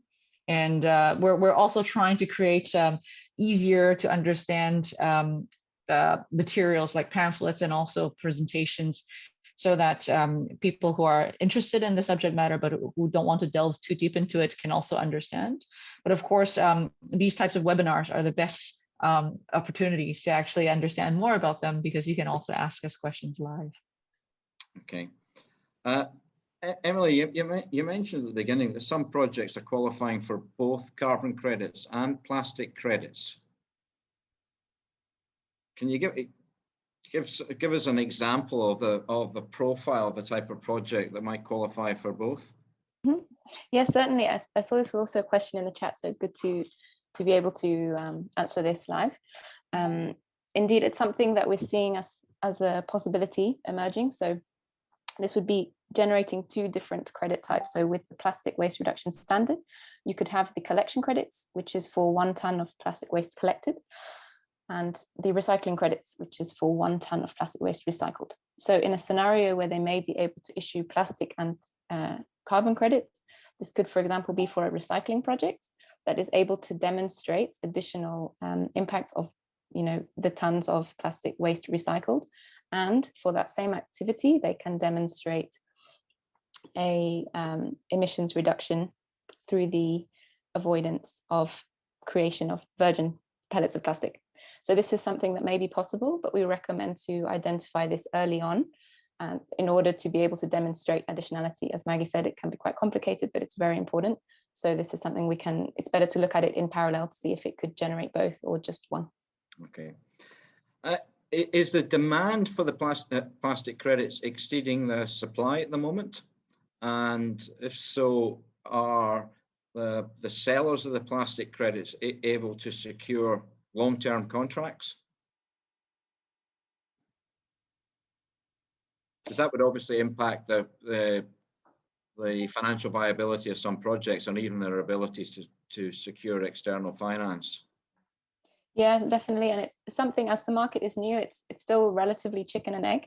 And we're also trying to create easier to understand materials like pamphlets and also presentations, so that people who are interested in the subject matter but who don't want to delve too deep into it can also understand. But of course, these types of webinars are the best opportunities to actually understand more about them, because you can also ask us questions live. Okay. Emelie, you mentioned at the beginning that some projects are qualifying for both carbon credits and plastic credits. Can you give us an example of the profile of the type of project that might qualify for both? Mm-hmm. Yeah, certainly. I saw this was also a question in the chat, so it's good to be able to answer this live. Indeed, it's something that we're seeing as a possibility emerging. So this would be generating two different credit types. So with the plastic waste reduction standard, you could have the collection credits, which is for 1 ton of plastic waste collected, and the recycling credits, which is for 1 ton of plastic waste recycled. So in a scenario where they may be able to issue plastic and carbon credits, this could, for example, be for a recycling project that is able to demonstrate additional impact of, the tons of plastic waste recycled. And for that same activity, they can demonstrate a emissions reduction through the avoidance of creation of virgin pellets of plastic. So this is something that may be possible, but we recommend to identify this early on, and in order to be able to demonstrate additionality. As Maggie said, it can be quite complicated, but it's very important. So this is something it's better to look at it in parallel to see if it could generate both or just one. Okay. Is the demand for the plastic credits exceeding the supply at the moment? And if so, are the sellers of the plastic credits able to secure long-term contracts? Because that would obviously impact the financial viability of some projects and even their ability to secure external finance. Yeah, definitely. And it's something, as the market is new, it's still relatively chicken and egg,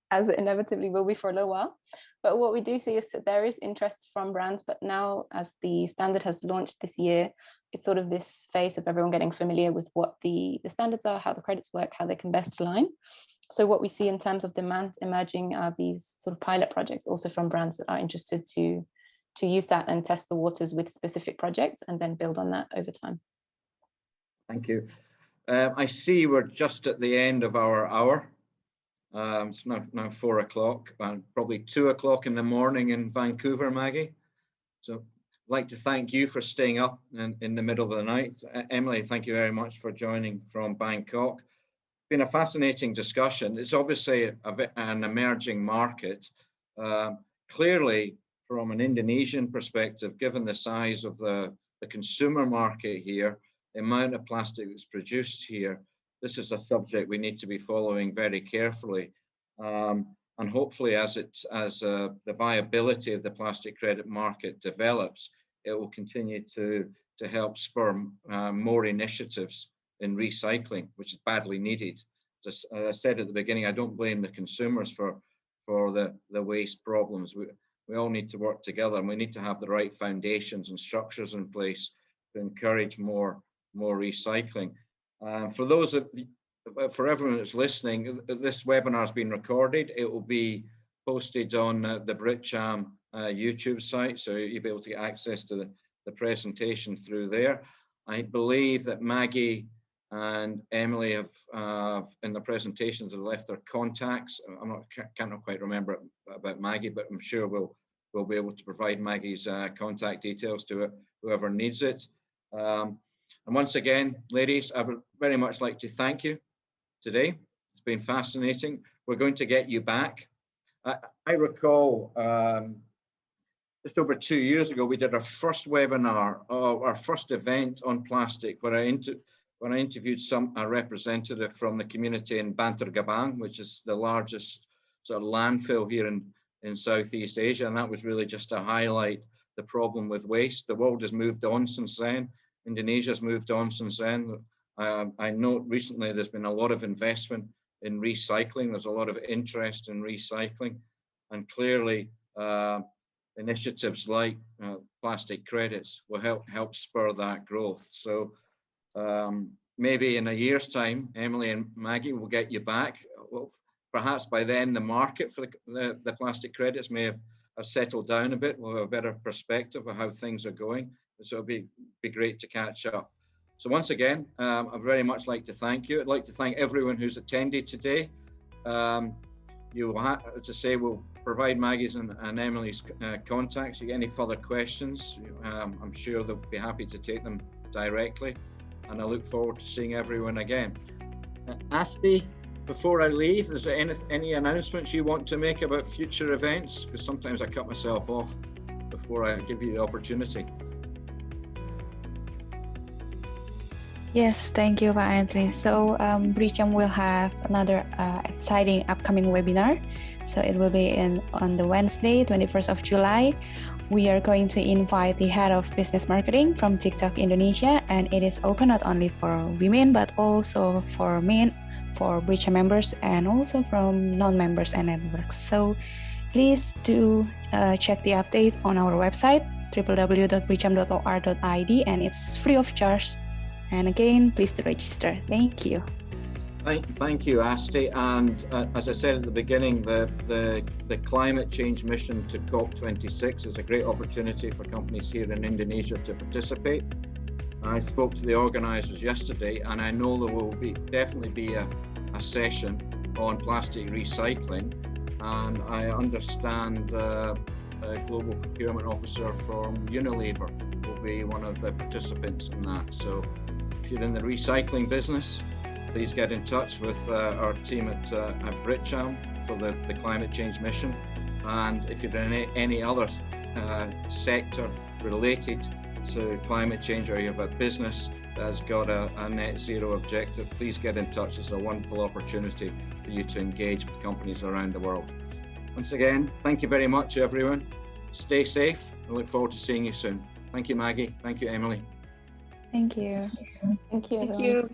as it inevitably will be for a little while. But what we do see is that there is interest from brands, but now as the standard has launched this year, it's sort of this phase of everyone getting familiar with what the standards are, how the credits work, how they can best align. So what we see in terms of demand emerging are these sort of pilot projects, also from brands that are interested to use that and test the waters with specific projects and then build on that over time. Thank you. I see we're just at the end of our hour. It's now 4 o'clock, probably 2 o'clock in the morning in Vancouver, Maggie. So I'd like to thank you for staying up in the middle of the night. Emelie, thank you very much for joining from Bangkok. It's been a fascinating discussion. It's obviously an emerging market. Clearly, from an Indonesian perspective, given the size of the consumer market here, the amount of plastic that's produced here, this is a subject we need to be following very carefully. And hopefully as the viability of the plastic credit market develops, it will continue to help spur more initiatives in recycling, which is badly needed. As I said at the beginning, I don't blame the consumers for the waste problems. We all need to work together, and we need to have the right foundations and structures in place to encourage more recycling. For everyone that's listening, this webinar has been recorded. It will be posted on the BritCham YouTube site, so you'll be able to get access to the presentation through there. I believe that Maggie and Emelie have in the presentations have left their contacts. Can't quite remember about Maggie, but I'm sure we'll be able to provide Maggie's contact details to whoever needs it. And once again, ladies, I would very much like to thank you today. It's been fascinating. We're going to get you back. I recall just over 2 years ago, we did our first webinar, our first event on plastic, where I interviewed a representative from the community in Bantar Gebang, which is the largest sort of landfill here in Southeast Asia. And that was really just to highlight the problem with waste. The world has moved on since then. Indonesia's moved on since then. I note recently there's been a lot of investment in recycling. There's a lot of interest in recycling, and clearly initiatives like plastic credits will help spur that growth. So maybe in a year's time, Emelie and Maggie will get you back. Well, perhaps by then the market for the plastic credits may have settled down a bit. We'll have a better perspective of how things are going. So it'll be great to catch up. So once again, I'd very much like to thank you. I'd like to thank everyone who's attended today. You will have to say we'll provide Maggie's and Emelie's contacts. If you get any further questions, I'm sure they'll be happy to take them directly. And I look forward to seeing everyone again. Asti, before I leave, is there any announcements you want to make about future events? Because sometimes I cut myself off before I give you the opportunity. Yes, thank you, Ainsley. So BritCham will have another exciting upcoming webinar. So it will be on the Wednesday, 21st of July. We are going to invite the head of business marketing from TikTok Indonesia, and it is open not only for women, but also for men, for BritCham members, and also from non-members and networks. So please do check the update on our website, www.britcham.or.id, and it's free of charge. And again, please do register. Thank you. Thank you, Asti. And as I said at the beginning, the climate change mission to COP26 is a great opportunity for companies here in Indonesia to participate. I spoke to the organisers yesterday, and I know there will definitely be a session on plastic recycling. And I understand a global procurement officer from Unilever will be one of the participants in that. So if you're in the recycling business, please get in touch with our team at BritCham for the climate change mission. And if you're in any other sector related to climate change, or you have a business that has got a net zero objective, please get in touch. It's a wonderful opportunity for you to engage with companies around the world. Once again, thank you very much, everyone. Stay safe. I look forward to seeing you soon. Thank you, Maggie. Thank you, Emelie. Thank you. Thank you. Thank you.